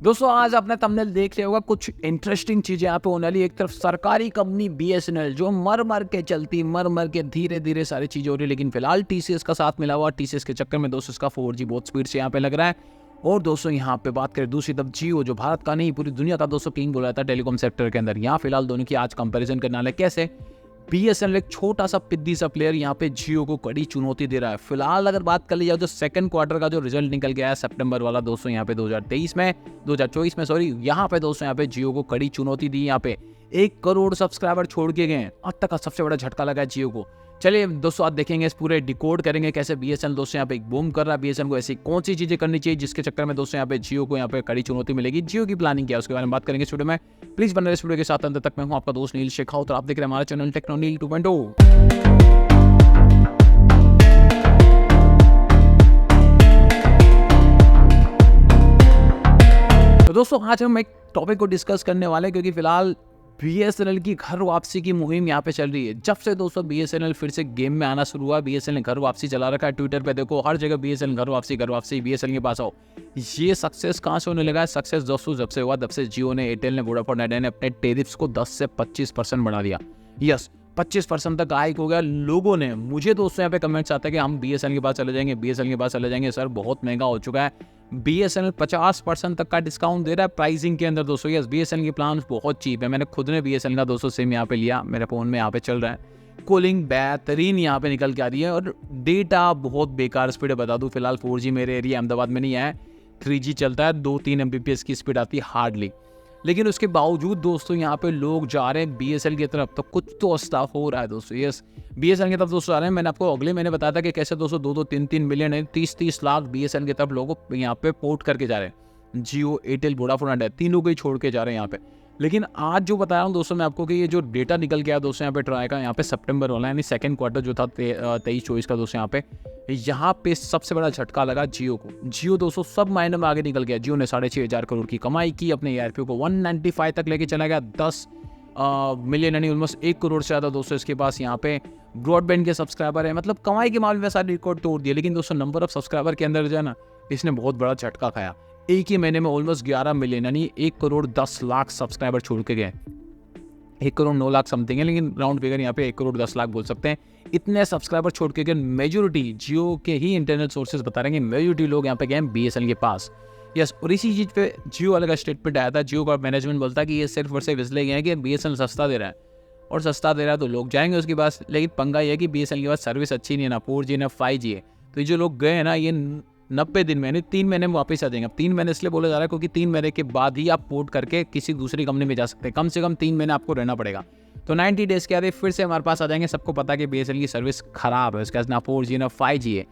दोस्तों आज आपने थंबनेल देख लिया होगा, कुछ इंटरेस्टिंग चीजें यहाँ पे होने वाली। एक तरफ सरकारी कंपनी बीएसएनएल जो मर के चलती, मर के धीरे धीरे सारी चीजें हो रही है, लेकिन फिलहाल टीसीएस का साथ मिला हुआ। टीसीएस के चक्कर में दोस्तों इसका 4G बहुत स्पीड से यहाँ पे लग रहा है। और दोस्तों यहाँ पे बात करें दूसरी तरफ जियो, जो भारत का नहीं पूरी दुनिया का दोस्तों किंग बोला था टेलीकॉम सेक्टर के अंदर। यहाँ फिलहाल दोनों की आज कंपेरिजन करने वाले कैसे। बीएसएनएल एक छोटा सा पिद्दी सा प्लेयर यहाँ पे जियो को कड़ी चुनौती दे रहा है। फिलहाल अगर बात कर ली जाए तो सेकंड क्वार्टर का जो रिजल्ट निकल गया है सितंबर वाला दोस्तों, यहाँ पे 2024 में सॉरी, यहाँ पे दोस्तों यहाँ पे जियो को कड़ी चुनौती दी। यहाँ पे 1 करोड़ सब्सक्राइबर छोड़ के गए। अब तक का सबसे बड़ा झटका लगा है जियो को। चलिए दोस्तों आज देखेंगे, इस पूरे डिकोड करेंगे कैसे बीएसएनएल दोस्तों यहाँ पे एक बूम कर रहा है। बीएसएनएल को ऐसी कौन सी चीजें करनी चाहिए जिसके चक्कर में दोस्तों यहाँ पे जियो को यहाँ पे कड़ी चुनौती मिलेगी। जियो की प्लानिंग क्या है उसके बारे में बात करेंगे इस वीडियो में। प्लीज बने रहिए इस वीडियो के साथ अंत तक। मैं हूं आपका दोस्त नील शेखावत और आप देख रहे हैं हमारा चैनल टेक्नोनील 2.0। तो दोस्तों आज हम एक टॉपिक को डिस्कस करने वाले हैं, क्योंकि फिलहाल बीएसएनएल की घर वापसी की मुहिम यहाँ पे चल रही है। जब से दोस्तों बीएसएनएल फिर से गेम में आना शुरू हुआ, बीएसएनएल ने घर वापसी चला रखा है। ट्विटर पे देखो हर जगह बीएसएनएल घर वापसी बीएसएनएल के पास आओ। ये सक्सेस कहाँ से होने लगा है? सक्सेस दोस्तों जब से हुआ तब से जियो ने, एयरटेल ने, वोडाफोन आइडिया ने अपने टेरिफ्स को 10 से 25% बढ़ा दिया। यस 25% तक हाइक हो गया। लोगों ने, मुझे दोस्तों यहाँ पे कमेंट्स आते हैं कि हम बीएसएनएल के पास चले जाएंगे, बीएसएनएल के पास चले जाएंगे। सर बहुत महंगा हो चुका है। बीएसएनएल 50% तक का डिस्काउंट दे रहा है प्राइसिंग के अंदर दोस्तों। यस बीएसएनएल के प्लान बहुत चीप है। मैंने खुद ने बीएसएनएल का दोस्तों सिम यहाँ पे लिया, मेरे फोन में यहाँ पे चल रहा है। कूलिंग बेहतरीन यहाँ पे निकल के आ रही है और डेटा बहुत बेकार स्पीड है। बता दूं फिलहाल 4G मेरे एरिया अहमदाबाद में नहीं है, 3G चलता है। 2-3 Mbps की स्पीड आती है हार्डली। लेकिन उसके बावजूद दोस्तों यहाँ पे लोग जा रहे हैं बीएसएनएल की तरफ, तो कुछ तो स्टाफ हो रहा है दोस्तों। यस बीएसएनएल की तरफ दोस्तों आ रहे हैं। मैंने आपको अगले महीने बताया था कि कैसे दोस्तों 2-3 मिलियन है, 30 लाख बीएसएनएल की तरफ लोगों को यहाँ पे पोर्ट करके जा रहे हैं। जियो, एयरटेल, वोडाफोन आइडिया तीनों को ही छोड़ के जा रहे हैं यहाँ पे। लेकिन आज जो बता रहा हूँ दोस्तों मैं आपको कि ये जो डेटा निकल गया दोस्तों यहाँ पे ट्राई का, यहाँ पे सितंबर वाला यानी सेकंड क्वार्टर जो था 23-24 का दोस्तों, यहाँ पे सबसे बड़ा झटका लगा जियो को। जियो दोस्तों सब मायने में आगे निकल गया। जियो ने 6,500 करोड़ की कमाई की, अपने ARPU को 195 तक लेके चला गया। 10 मिलियन यानी ऑलमोस्ट 1 करोड़ से ज़्यादा दोस्तों इसके पास यहाँ पे ब्रॉडबैंड के सब्सक्राइबर है। मतलब कमाई के मामले में सारे रिकॉर्ड तोड़ दिए। लेकिन दोस्तों नंबर ऑफ सब्सक्राइबर के अंदर जो है ना, इसने बहुत बड़ा झटका खाया। एक ही महीने में ऑलमोस्ट 11 मिलियन यानी 1 करोड़ 10 लाख सब्सक्राइबर छोड़ के गए। 1 करोड़ 9 लाख समथिंग है, लेकिन राउंड फिगर यहाँ पे 1 करोड़ 10 लाख बोल सकते हैं। इतने सब्सक्राइबर छोड़ के गए। मेजोरिटी जियो के ही इंटरनेट सोर्सेज बता रहे हैं कि मेजोरिटी लोग यहाँ पे गए बीएसएनएल के पास। यस और इसी चीज़ पे जियो वाले का स्टेटमेंट आया था। जियो का मैनेजमेंट बोलता है कि ये सिर्फ और सिर्फ इसलिए गए हैं कि बीएसएनएल सस्ता दे रहा है, और सस्ता दे रहा है तो लोग जाएंगे उसके पास। लेकिन पंगा ये है कि बीएसएनएल के पास सर्विस अच्छी नहीं है, ना 4G ना 5G है। तो ये जो लोग गए हैं ना, ये 90 दिन में यानी 3 महीने में वापस आ जाएंगे। अब 3 महीने इसलिए बोला जा रहा है क्योंकि 3 महीने के बाद ही आप पोर्ट करके किसी दूसरी कंपनी में जा सकते हैं। कम से कम 3 महीने आपको रहना पड़ेगा। तो 90 डेज के बाद फिर से हमारे पास आ जाएंगे। सबको पता है कि बीएसएनएल की सर्विस खराब है, उसके पास ना 4G ना 5G है।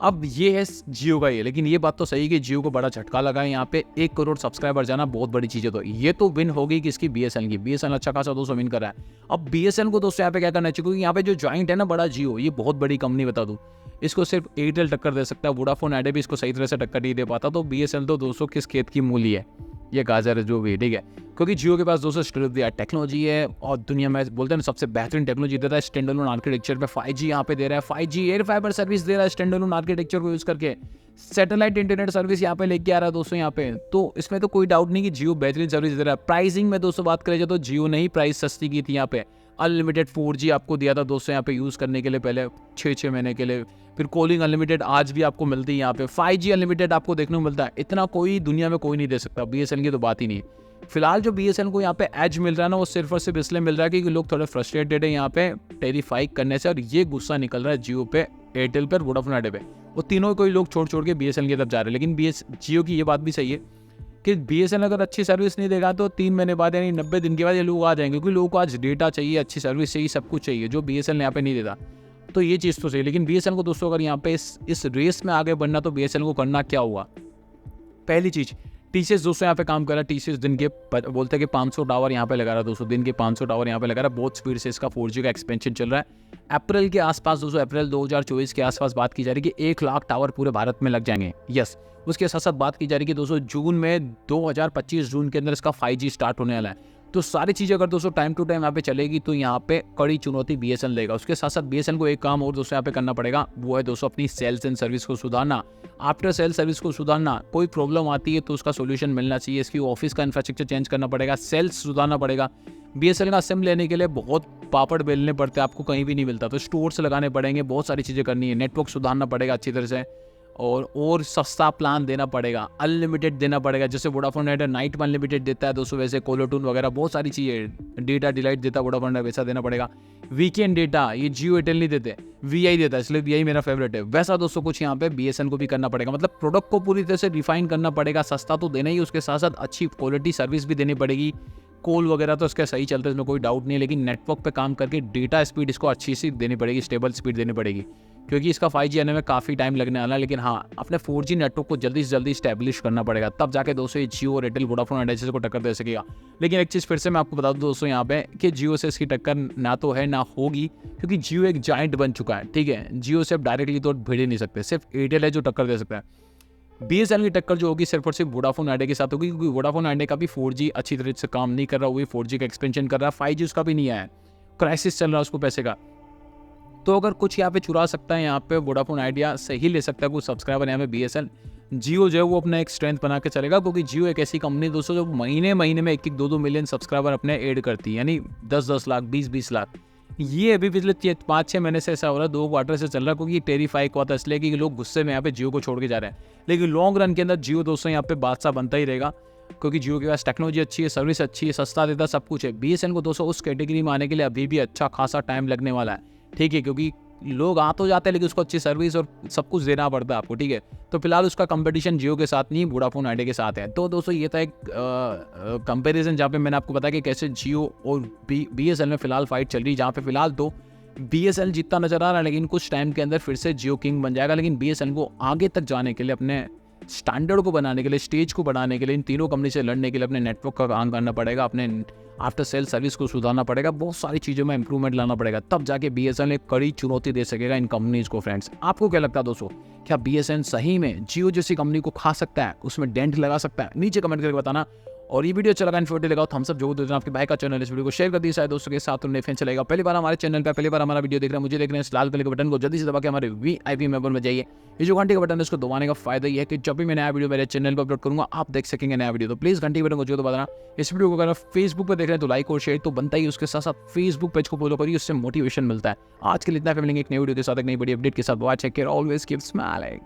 अब ये है जियो का ये। लेकिन ये बात तो सही है कि जियो को बड़ा झटका लगा है। यहाँ पे 1 करोड़ सब्सक्राइबर जाना बहुत बड़ी चीज़ है। तो ये तो विन होगी किसकी? बीएसएनएल की। बीएसएनएल अच्छा खासा दोस्तों विन कर रहा है। अब बीएसएनएल को दोस्तों यहाँ पे क्या करना चाहिए, क्योंकि यहाँ पे जो जॉइंट है ना बड़ा जियो, ये बहुत बड़ी कंपनी बता दूँ। इसको सिर्फ एयरटेल टक्कर दे सकता है, वोडाफोन आइडिया भी इसको सही तरह से टक्कर नहीं दे पाता। तो बीएसएनएल तो दोस्तों किस खेत की मूली है, ये गाजर है जो भी, ठीक है। क्योंकि जियो के पास दोस्तों state of the art technology है और दुनिया में बोलते हैं ना सबसे बेहतरीन टेक्नोलॉजी देता है। स्टैंडअलोन आर्किटेक्चर पे 5G यहाँ पे दे रहा है। 5G एयर फाइबर सर्विस दे रहा है स्टैंडअलोन आर्किटेक्चर को यूज़ करके। सैटेलाइट इंटरनेट सर्विस यहाँ पे लेके आ रहा है दोस्तों यहाँ पे। तो इसमें तो कोई डाउट नहीं कि जियो बेहतरीन सर्विस दे रहा है। प्राइसिंग में दोस्तों बात करें तो जियो ने ही प्राइस सस्ती की थी यहाँ पे। अनलिमिटेड 4G आपको दिया था दोस्तों यहाँ पे यूज़ करने के लिए पहले 6 महीने के लिए। फिर कॉलिंग अनलिमिटेड आज भी आपको मिलती है यहाँ पे। 5G अनलिमिटेड आपको देखने को मिलता है। इतना कोई दुनिया में कोई नहीं दे सकता। बीएसएनएल की तो बात ही नहीं है। फिलहाल जो बीएसएनएल को यहाँ पे एज मिल रहा है ना, वो सिर्फ और सिर्फ इसलिए मिल रहा है क्योंकि लोग थोड़े फ्रस्ट्रेटेड है यहाँ पे टेरिफ हाइक करने से, और ये गुस्सा निकल रहा है जियो पे, एयरटेल पर, वोडाफोन आइडिया पे। वो तीनों कोई लोग छोड़ के बीएसएनएल की तरफ जा रहे हैं। लेकिन जियो की ये बात भी सही है कि बीएसएनएल अगर अच्छी सर्विस नहीं देगा तो 3 महीने बाद यानी 90 दिन के बाद ये लोग आ जाएंगे, क्योंकि लोगों को आज डेटा चाहिए, अच्छी सर्विस चाहिए, सब कुछ चाहिए, जो बीएसएनएल यहाँ पे नहीं देता। तो ये चीज़ तो सही। लेकिन बीएसएनएल को दोस्तों अगर यहाँ पे इस रेस में आगे बढ़ना, तो बीएसएनएल को करना क्या हुआ? पहली चीज़, टीसीएस दोस्तों यहाँ पे काम कर रहा है। टीसीएस दिन के बोलते हैं कि 500 टावर यहाँ पे लगा रहा है दोस्तों। दिन के 500 टावर यहाँ पे लगा रहा है। बहुत स्पीड से इसका 4G का एक्सपेंशन चल रहा है। अप्रैल के आसपास दोस्तों, अप्रैल 2024 के आसपास बात की जा रही है कि 1 लाख टावर पूरे भारत में लग जाएंगे। यस उसके साथ साथ बात की जा रही है कि दोस्तों जून में 2025 जून के अंदर इसका 5G स्टार्ट होने वाला है। तो सारी चीज़ें अगर दोस्तों टाइम टू टाइम यहाँ पे चलेगी तो यहाँ पे कड़ी चुनौती बीएसएनएल देगा। उसके साथ साथ बीएसएनएल को एक काम और दोस्तों यहाँ पे करना पड़ेगा, वो है दोस्तों अपनी सेल्स एंड सर्विस को सुधारना। आफ्टर सेल सर्विस को सुधारना, कोई प्रॉब्लम आती है तो उसका सोल्यूशन मिलना चाहिए, इसकी ऑफिस का इंफ्रास्ट्रक्चर चेंज करना पड़ेगा, सेल्स सुधारना पड़ेगा। बीएसएनएल का सिम लेने के लिए बहुत पापड़ बेलने पड़ते हैं, आपको कहीं भी नहीं मिलता, तो स्टोर्स लगाने पड़ेंगे, बहुत सारी चीज़ें करनी है, नेटवर्क सुधारना पड़ेगा अच्छी तरह से, और सस्ता प्लान देना पड़ेगा, अनलिमिटेड देना पड़ेगा। जैसे वोडाफोन आइडिया नाइट में अनलिमिटेड देता है दोस्तों, वैसे कॉलर ट्यून वगैरह बहुत सारी चीज़ें, डेटा डिलाइट देता है वोडाफोन आइडिया, वैसा देना पड़ेगा। वीकेंड डेटा ये जियो एयरटेल नहीं देते, वीआई देता है, इसलिए वीआई मेरा फेवरेट है। वैसा दोस्तों कुछ यहाँ पे बीएसएनएल को भी करना पड़ेगा, मतलब प्रोडक्ट को पूरी तरह से रिफाइन करना पड़ेगा। सस्ता तो देना ही, उसके साथ साथ अच्छी क्वालिटी सर्विस भी देनी पड़ेगी। कॉल वगैरह तो इसका सही चलता है, इसमें कोई डाउट नहीं है, लेकिन नेटवर्क पे काम करके डेटा स्पीड इसको अच्छी सी देनी पड़ेगी, स्टेबल स्पीड देनी पड़ेगी, क्योंकि इसका 5G आने में काफ़ी टाइम लगने वाला है। लेकिन हाँ, अपने 4G नेटवर्क को जल्दी से जल्दी स्टैब्लिश करना पड़ेगा, तब जाके दोस्तों ये जियो और एयरटेल वोडाफोन आइडिया को टक्कर दे सकेगा। लेकिन एक चीज़ फिर से मैं आपको बता दूं दोस्तों यहाँ पे कि जियो से इसकी टक्कर ना तो है ना होगी, क्योंकि जियो एक जाइंट बन चुका है, ठीक है। जियो से अब डायरेक्टली तो भिड़ ही नहीं सकते, सिर्फ एयरटेल है जो टक्कर दे सकता है। बीएसएनएल की टक्कर जो होगी सिर्फ और सिर्फ वोडाफोन आइडिया के साथ होगी, क्योंकि वोडाफोन आइडिया का भी 4G अच्छी तरह से काम नहीं कर रहा, वो 4G का एक्सपेंशन कर रहा है, 5G उसका भी नहीं आया है, क्राइसिस चल रहा है उसको पैसे का। तो अगर कुछ यहाँ पे चुरा सकता है, यहाँ पे वोडाफोन आइडिया से ही ले सकता है कुछ सब्सक्राइबर यहाँ पे बीएसएनएल। जियो जो है वो अपना एक स्ट्रेंथ बना के चलेगा, क्योंकि जियो एक ऐसी कंपनी दोस्तों जो महीने महीने में 1-1, 2-2 मिलियन सब्सक्राइबर अपने ऐड करती है, यानी 10-10 लाख, 20-20 लाख। ये अभी पिछले 5-6 महीने से ऐसा हो रहा है, 2 क्वार्टर से चल रहा है, क्योंकि टेरिफाई हुआ था इसलिए कि लोग गुस्से में यहाँ पे जियो को छोड़ के जा रहे हैं। लेकिन लॉन्ग रन के अंदर जियो दोस्तों यहाँ पे बादशाह बनता ही रहेगा, क्योंकि जियो के पास टेक्नोलॉजी अच्छी है, सर्विस अच्छी है, सस्ता देता, सब कुछ है। बीएसएनएल को दोस्तों उस कैटेगरी में आने के लिए अभी भी अच्छा खासा टाइम लगने वाला है, ठीक है, क्योंकि लोग आ तो जाते हैं लेकिन उसको अच्छी सर्विस और सब कुछ देना पड़ता है आपको, ठीक है। तो फिलहाल उसका कंपटीशन जियो के साथ नहीं, वोडाफोन आइडिया के साथ है। तो दोस्तों ये था एक कंपैरिजन जहाँ पे मैंने आपको बताया कि कैसे जियो और बीएसएनएल में फिलहाल फाइट चल रही है, जहाँ पे फिलहाल तो बीएसएनएल जीतता नजर आ रहा है, लेकिन कुछ टाइम के अंदर फिर से जियो किंग बन जाएगा। लेकिन बीएसएनएल को आगे तक जाने के लिए, अपने स्टैंडर्ड को बनाने के लिए, स्टेज को बढ़ाने के लिए, इन तीनों कंपनी से लड़ने के लिए अपने नेटवर्क का काम करना पड़ेगा, अपने आफ्टर सेल सर्विस को सुधारना पड़ेगा, बहुत सारी चीज़ों में इंप्रूवमेंट लाना पड़ेगा, तब जाके बीएसएनएल एक कड़ी चुनौती दे सकेगा इन कंपनीज को। फ्रेंड्स, आपको क्या लगता है दोस्तों, क्या बीएसएनएल सही में जियो जैसी कंपनी को खा सकता है, उसमें डेंट लगा सकता है? नीचे कमेंट करके बताना। और ये वीडियो अच्छा लगा, इन्फॉर्मेटिव लगा तो हम सब जो देना आपके भाई का चैनल, इस वीडियो को शेयर कर दिया शायद दोस्तों के साथ, उन्हें फैन चलेगा। पहली बार हमारे चैनल पे पहली बार हमारा वीडियो देख रहे हैं, मुझे देख रहे हैं, इस लाल कलर के बटन को जल्दी से दबा के हमारे VIP मेंबर में जाइए। ये जो घंटे का बटन है उसको दबाने का फायदा ये है कि जब भी मैं नया वीडियो मेरे चैनल पर अपलोड करूंगा आप देख सकेंगे नया वीडियो। तो प्लीज घंटे के बटन को जो दबा देना। इस वीडियो को अगर फेसबुक पर देख रहे हैं तो लाइक और शेयर तो बनता ही, उसके साथ साथ फेसबुक पेज को फॉलो करिए, उससे मोटिवेशन मिलता है। आज के लिए इतना, मिलेंगे एक नई वीडियो के साथ, एक नई बड़ी अपडेट के साथ। Watch, take care, always keep smiling.